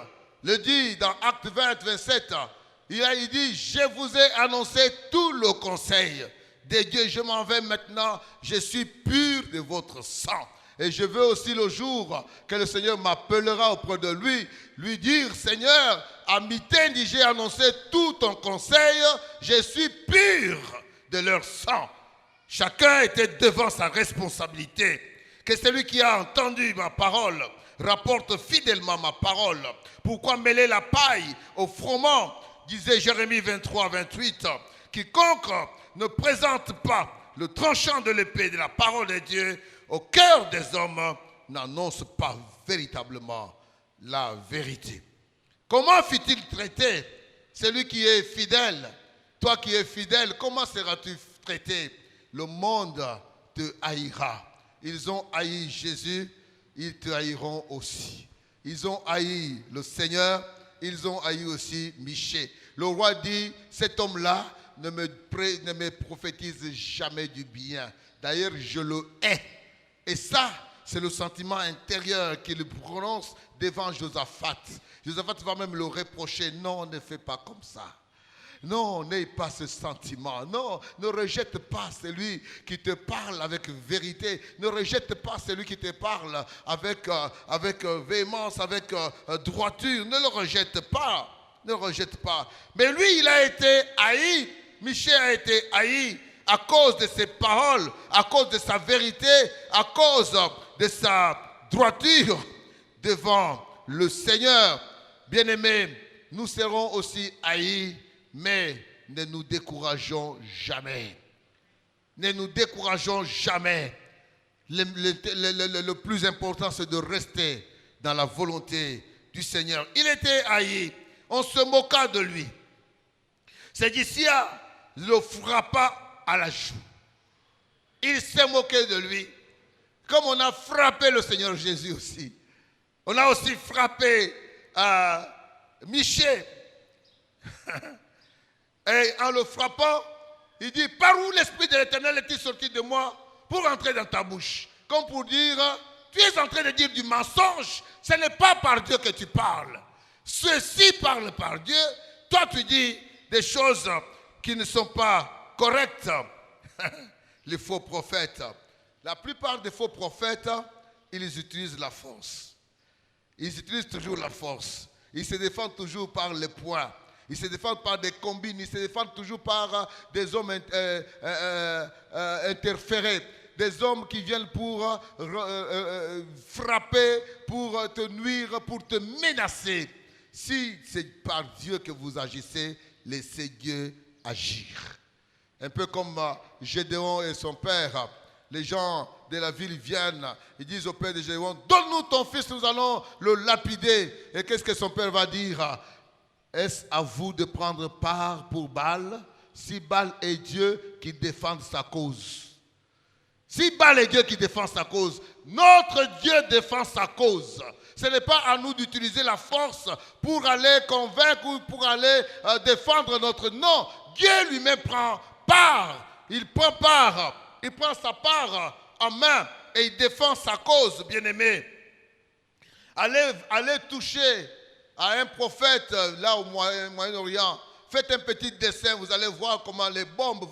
le dit dans Actes 20, 27, il dit, je vous ai annoncé tout le conseil de Dieu. Je m'en vais maintenant, je suis pur de votre sang. Et je veux aussi le jour que le Seigneur m'appellera auprès de lui dire, Seigneur, à mi-temps, j'ai annoncé tout ton conseil, je suis pur de leur sang. Chacun était devant sa responsabilité. Que celui qui a entendu ma parole rapporte fidèlement ma parole. Pourquoi mêler la paille au froment, disait Jérémie 23, 28. Quiconque ne présente pas le tranchant de l'épée de la parole de Dieu au cœur des hommes n'annonce pas véritablement la vérité. Comment fut-il traité? Celui qui est fidèle, toi qui es fidèle, comment seras-tu traité? Le monde te haïra. Ils ont haï Jésus, ils te haïront aussi. Ils ont haï le Seigneur, ils ont haï aussi Michée. Le roi dit, cet homme-là ne me prophétise jamais du bien. D'ailleurs, je le hais. Et ça, c'est le sentiment intérieur qu'il prononce devant Josaphat. Josaphat va même le reprocher. Non, ne fais pas comme ça. Non, n'aie pas ce sentiment. Non, ne rejette pas celui qui te parle avec vérité. Ne rejette pas celui qui te parle avec véhémence, avec droiture. Ne le rejette pas. Ne le rejette pas. Mais lui, il a été haï. Michée a été haï à cause de ses paroles, à cause de sa vérité, à cause de sa droiture devant le Seigneur. Bien-aimés, nous serons aussi haïs, mais ne nous décourageons jamais. Ne nous décourageons jamais. Le plus important, c'est de rester dans la volonté du Seigneur. Il était haï. On se moqua de lui. Sédécia le frappa à la joue. Il s'est moqué de lui. Comme on a frappé le Seigneur Jésus aussi. On a aussi frappé Michée. Et en le frappant, il dit, par où l'Esprit de l'Éternel est-il sorti de moi pour entrer dans ta bouche? Comme pour dire, tu es en train de dire du mensonge. Ce n'est pas par Dieu que tu parles. Ceux-ci parlent par Dieu. Toi, tu dis des choses qui ne sont pas correctes. Les faux prophètes. La plupart des faux prophètes, ils utilisent la force. Ils utilisent toujours la force. Ils se défendent toujours par les poings. Ils se défendent par des combines. Ils se défendent toujours par des hommes interférés. Des hommes qui viennent pour frapper, pour te nuire, pour te menacer. Si c'est par Dieu que vous agissez, laissez Dieu agir. Un peu comme Gédéon et son père. Les gens de la ville viennent, ils disent au père de Gédéon, donne-nous ton fils, nous allons le lapider. Et qu'est-ce que son père va dire? Est-ce à vous de prendre part pour Baal, si Baal est Dieu qui défend sa cause? Si Baal est Dieu qui défend sa cause, notre Dieu défend sa cause. Ce n'est pas à nous d'utiliser la force pour aller convaincre ou pour aller défendre notre... Non, Dieu lui-même prend part. Il prend part. Il prend sa part en main et il défend sa cause, bien-aimé. Allez toucher à un prophète là au Moyen-Orient. Faites un petit dessin, vous allez voir comment les bombes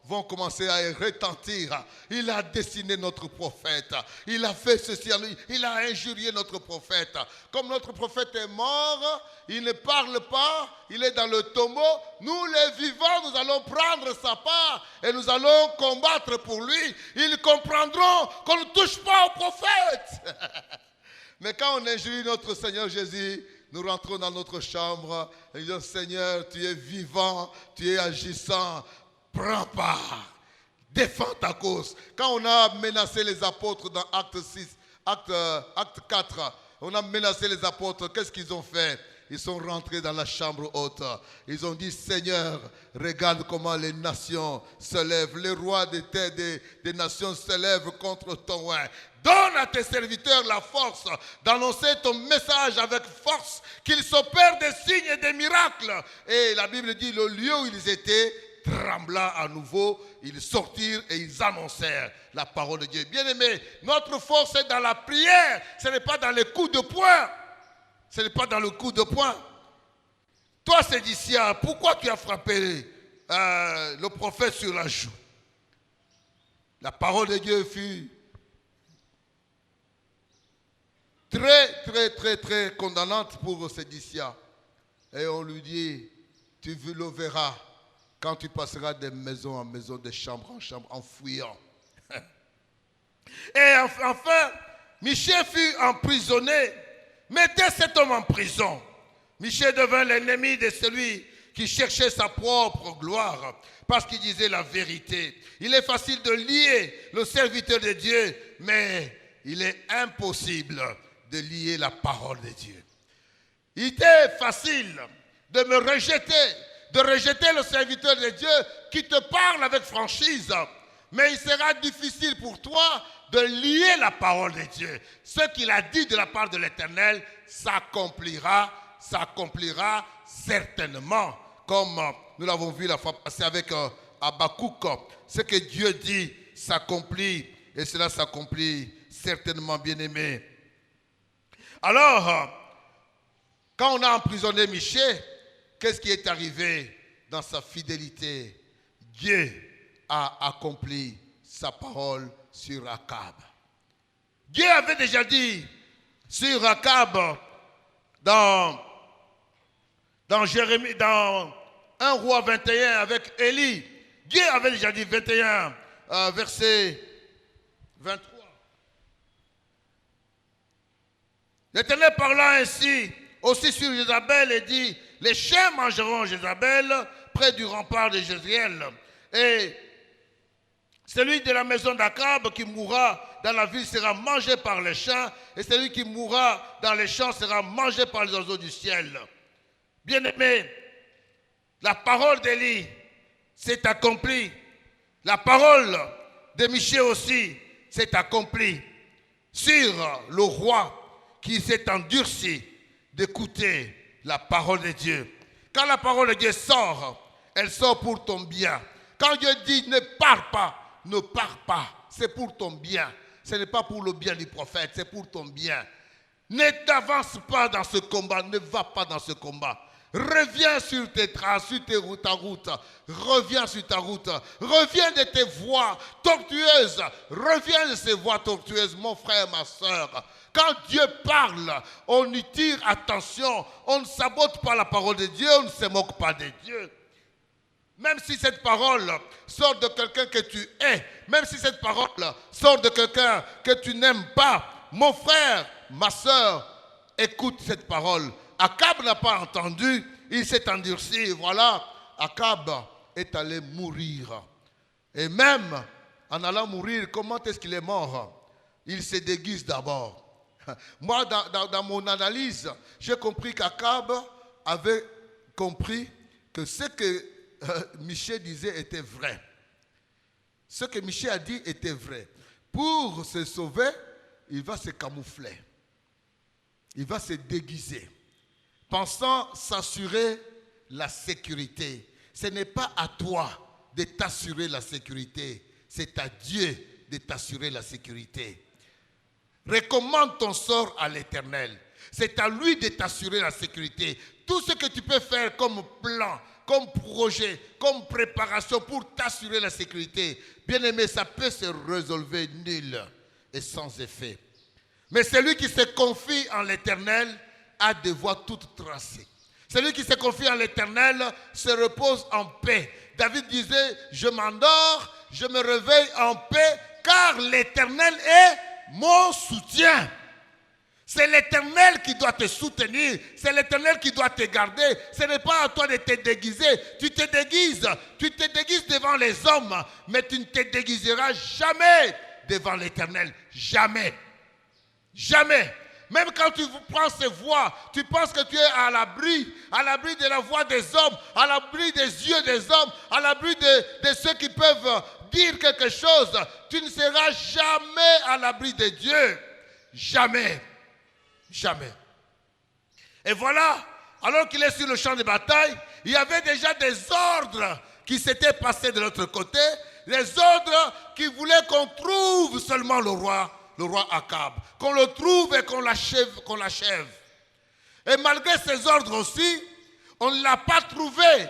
vont commencer à retentir. Il a dessiné notre prophète. Il a fait ceci à lui. Il a injurié notre prophète. Comme notre prophète est mort, il ne parle pas, il est dans le tombeau. Nous les vivants, nous allons prendre sa part et nous allons combattre pour lui. Ils comprendront qu'on ne touche pas au prophète. Mais quand on injurie notre Seigneur Jésus, nous rentrons dans notre chambre et disons, Seigneur, tu es vivant, tu es agissant. Prends part, défends ta cause. Quand on a menacé les apôtres dans Acte 4, on a menacé les apôtres, qu'est-ce qu'ils ont fait? Ils sont rentrés dans la chambre haute. Ils ont dit, Seigneur, regarde comment les nations se lèvent. Les rois des nations se lèvent contre ton roi. Donne à tes serviteurs la force d'annoncer ton message avec force, qu'ils s'opèrent des signes et des miracles. Et la Bible dit, le lieu où ils étaient trembla à nouveau, ils sortirent et ils annoncèrent la parole de Dieu. Bien-aimés, notre force est dans la prière, ce n'est pas dans les coups de poing. Ce n'est pas dans le coup de poing. Toi, Sédécia, pourquoi tu as frappé le prophète sur la joue? La parole de Dieu fut très condamnante pour Sédécia. Et on lui dit, tu le verras quand tu passeras de maison en maison, de chambre en chambre, en fouillant. Et enfin, Michée fut emprisonné. Mettez cet homme en prison. Michée devint l'ennemi de celui qui cherchait sa propre gloire parce qu'il disait la vérité. Il est facile de lier le serviteur de Dieu, mais il est impossible de lier la parole de Dieu. Il était facile de me rejeter, de rejeter le serviteur de Dieu qui te parle avec franchise, mais il sera difficile pour toi de lier la parole de Dieu. Ce qu'il a dit de la part de l'Éternel s'accomplira certainement, comme nous l'avons vu la fois passée avec Habakkuk. Ce que Dieu dit s'accomplit, et cela s'accomplit certainement, bien-aimé. Alors, quand on a emprisonné Michée, qu'est-ce qui est arrivé dans sa fidélité? Dieu a accompli sa parole sur Akab. Dieu avait déjà dit sur Akab dans Jérémie, dans 1 Roi 21 avec Élie. Dieu avait déjà dit 21, verset 23. L'Éternel parla ainsi aussi sur Jézabel et dit, les chiens mangeront Jézabel près du rempart de Jézréel. Et celui de la maison d'Akab qui mourra dans la ville sera mangé par les chiens, et celui qui mourra dans les champs sera mangé par les oiseaux du ciel. Bien-aimé, la parole d'Élie s'est accomplie. La parole de Michée aussi s'est accomplie sur le roi qui s'est endurci d'écouter la parole de Dieu. Quand la parole de Dieu sort, elle sort pour ton bien. Quand Dieu dit ne pars pas, c'est pour ton bien. Ce n'est pas pour le bien du prophète, c'est pour ton bien. Ne t'avance pas dans ce combat, ne va pas dans ce combat. Reviens sur tes traces, sur ta route. Reviens sur ta route. Reviens de tes voies tortueuses. Reviens de ces voies tortueuses, mon frère, ma soeur. Quand Dieu parle, on y tire attention. On ne sabote pas la parole de Dieu, on ne se moque pas de Dieu. Même si cette parole sort de quelqu'un que tu hais, même si cette parole sort de quelqu'un que tu n'aimes pas, mon frère, ma soeur, écoute cette parole. Akab n'a pas entendu, il s'est endurci. Voilà, Akab est allé mourir. Et même en allant mourir, comment est-ce qu'il est mort? Il se déguise d'abord. Moi, dans mon analyse, j'ai compris qu'Akab avait compris que ce que Michée disait était vrai. Ce que Michée a dit était vrai. Pour se sauver, il va se camoufler. Il va se déguiser, pensant s'assurer la sécurité. Ce n'est pas à toi de t'assurer la sécurité, c'est à Dieu de t'assurer la sécurité. Recommande ton sort à l'Éternel. C'est à lui de t'assurer la sécurité. Tout ce que tu peux faire comme plan, comme projet, comme préparation pour t'assurer la sécurité, bien aimé, ça peut se résolver nul et sans effet. Mais celui qui se confie en l'Éternel a des voies toutes tracées. Celui qui se confie en l'Éternel se repose en paix. David disait, je m'endors, je me réveille en paix, car l'Éternel est mon soutien. C'est l'Éternel qui doit te soutenir. C'est l'Éternel qui doit te garder. Ce n'est pas à toi de te déguiser. Tu te déguises devant les hommes, mais tu ne te déguiseras jamais devant l'Éternel. Jamais. Jamais. Même quand tu prends ces voix, tu penses que tu es à l'abri de la voix des hommes, à l'abri des yeux des hommes, à l'abri de ceux qui peuvent dire quelque chose. Tu ne seras jamais à l'abri de Dieu. Jamais. Jamais. Et voilà, alors qu'il est sur le champ de bataille, il y avait déjà des ordres qui s'étaient passés de l'autre côté, les ordres qui voulaient qu'on trouve seulement le roi Akab, qu'on le trouve et qu'on l'achève. Et malgré ces ordres aussi, on ne l'a pas trouvé.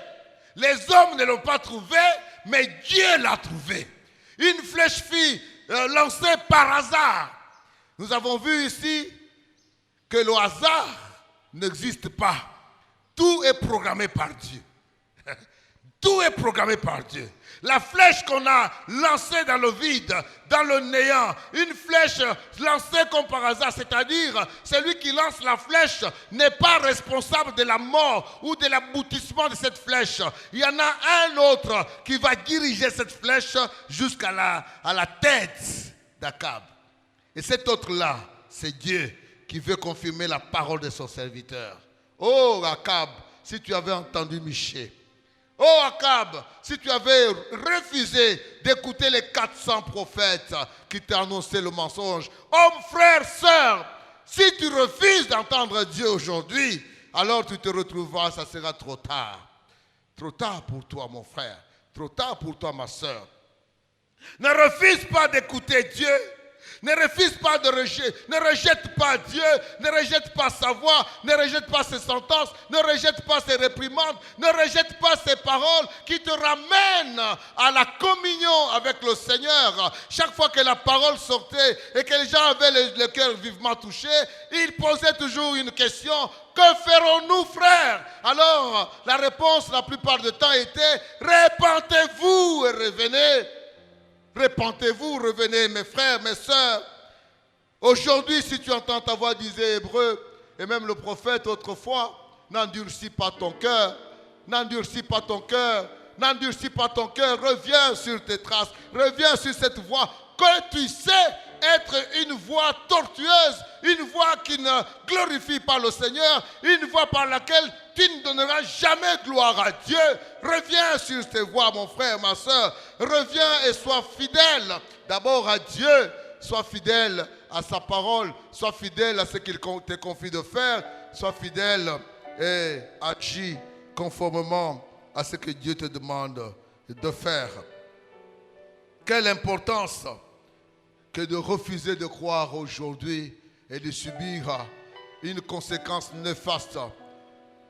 Les hommes ne l'ont pas trouvé, mais Dieu l'a trouvé. Une flèche fut lancée par hasard. Nous avons vu ici que le hasard n'existe pas. Tout est programmé par Dieu. Tout est programmé par Dieu. La flèche qu'on a lancée dans le vide, dans le néant, une flèche lancée comme par hasard, c'est-à-dire celui qui lance la flèche n'est pas responsable de la mort ou de l'aboutissement de cette flèche. Il y en a un autre qui va diriger cette flèche jusqu'à la tête d'Akab. Et cet autre-là, c'est Dieu qui veut confirmer la parole de son serviteur. Oh Akab, si tu avais entendu Michée. Oh Akab, si tu avais refusé d'écouter les 400 prophètes qui t'ont annoncé le mensonge. Homme, frère, sœur, si tu refuses d'entendre Dieu aujourd'hui, alors tu te retrouveras, ça sera trop tard. Trop tard pour toi, mon frère. Trop tard pour toi, ma sœur. Ne refuse pas d'écouter Dieu. Ne refuse pas de rejeter, ne rejette pas Dieu, ne rejette pas sa voix, ne rejette pas ses sentences, ne rejette pas ses réprimandes, ne rejette pas ses paroles qui te ramènent à la communion avec le Seigneur. Chaque fois que la parole sortait et que les gens avaient le cœur vivement touché, ils posaient toujours une question: que ferons-nous, frères? Alors, la réponse la plupart du temps était: repentez-vous et revenez. Repentez-vous, revenez, mes frères, mes sœurs. Aujourd'hui, si tu entends ta voix, disait Hébreu, et même le prophète autrefois, n'endurcis pas ton cœur, n'endurcis pas ton cœur, n'endurcis pas ton cœur, reviens sur tes traces, reviens sur cette voie que tu sais être une voie tortueuse, une voie qui ne glorifie pas le Seigneur, une voie par laquelle tu ne donneras jamais gloire à Dieu. Reviens sur ces voies, mon frère, ma soeur. Reviens et sois fidèle d'abord à Dieu, sois fidèle à sa parole, sois fidèle à ce qu'il te confie de faire, sois fidèle et agis conformément à ce que Dieu te demande de faire. Quelle importance que de refuser de croire aujourd'hui et de subir une conséquence néfaste.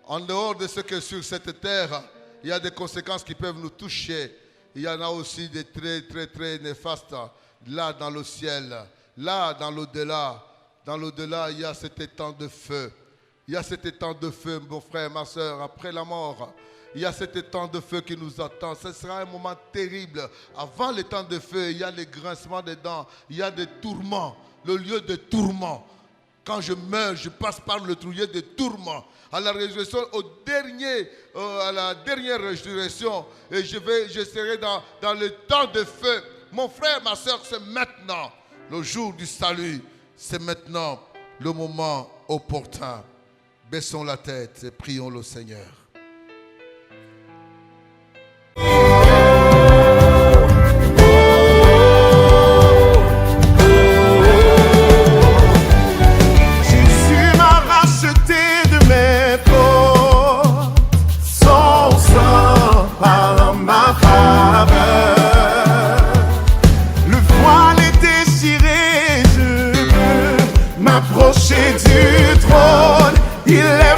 En dehors de ce que sur cette terre, il y a des conséquences qui peuvent nous toucher. Il y en a aussi des très, très, très néfastes là dans le ciel, là dans l'au-delà. Dans l'au-delà, il y a cet étang de feu. Il y a cet étang de feu, mon frère, ma soeur, après la mort. Il y a cet étang de feu qui nous attend. Ce sera un moment terrible. Avant l'étang de feu, il y a les grincements des dents. Il y a des tourments, le lieu de tourment. Quand je meurs, je passe par le lieu de tourment. À la résurrection, à la dernière résurrection, et je serai dans le temps de feu. Mon frère, ma soeur, c'est maintenant. Le jour du salut, c'est maintenant le moment opportun. Baissons la tête et prions le Seigneur. Du trône, il est